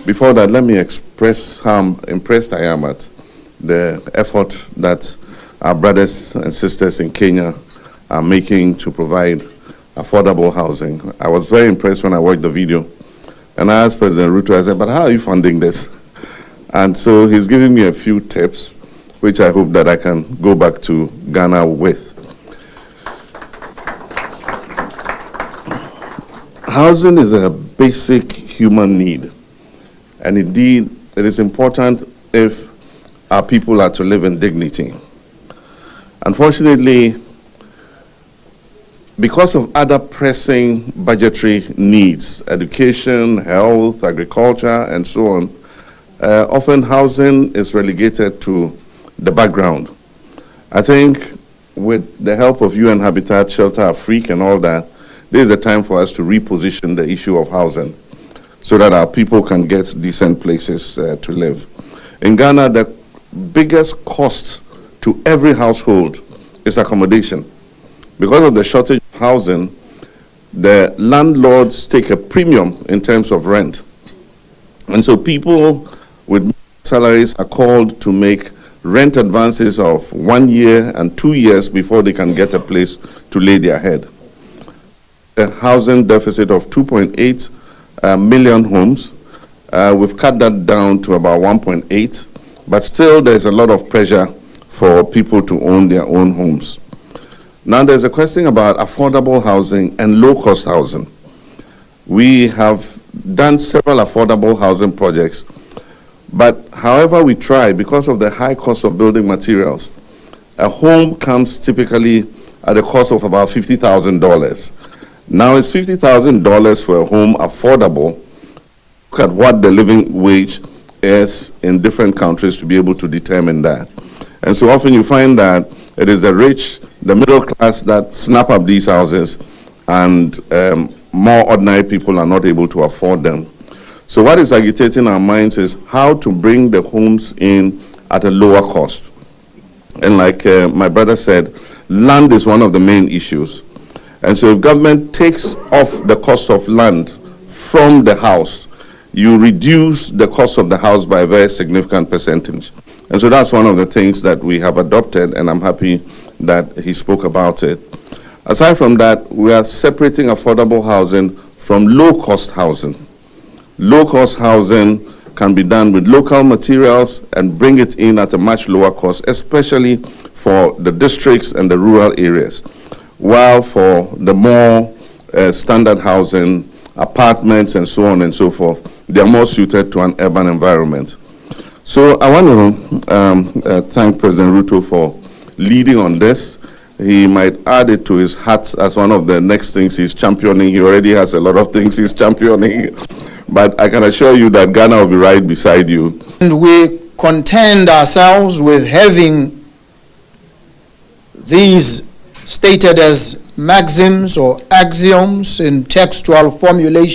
before that, let me express how impressed I am at the effort that our brothers and sisters in Kenya are making to provide affordable housing. I was very impressed when I watched the video. And I asked President Ruto, I said, but how are you funding this? And so he's giving me a few tips, which I hope that I can go back to Ghana with. Housing is a basic human need. And indeed, it is important if our people are to live in dignity. Unfortunately, because of other pressing budgetary needs, education, health, agriculture, and so on, often housing is relegated to the background. I think with the help of UN Habitat, Shelter Afrique, and all that, this is a time for us to reposition the issue of housing so that our people can get decent places to live. In Ghana, the biggest cost to every household is accommodation. Because of the shortage of housing, the landlords take a premium in terms of rent. And so people with salaries are called to make rent advances of 1 year and 2 years before they can get a place to lay their head. A housing deficit of 2.8 million homes. We've cut that down to about 1.8, but still there's a lot of pressure for people to own their own homes. Now there's a question about affordable housing and low-cost housing. We have done several affordable housing projects, but however we try, because of the high cost of building materials, a home comes typically at a cost of about $50,000. Now is $50,000 for a home affordable? Look at what the living wage is in different countries to be able to determine that. And so often you find that it is the rich, the middle class that snap up these houses, and more ordinary people are not able to afford them. So what is agitating our minds is how to bring the homes in at a lower cost. And like my brother said, land is one of the main issues. And so if government takes off the cost of land from the house, you reduce the cost of the house by a very significant percentage. And so that's one of the things that we have adopted, and I'm happy that he spoke about it. Aside from that, we are separating affordable housing from low-cost housing. Low-cost housing can be done with local materials and bring it in at a much lower cost, especially for the districts and the rural areas. While for the more standard housing, apartments and so on and so forth, they are more suited to an urban environment. So I want to thank President Ruto for leading on this. He might add it to his hat as one of the next things he's championing. He already has a lot of things he's championing. But I can assure you that Ghana will be right beside you. And we contend ourselves with having these stated as maxims or axioms in textual formulation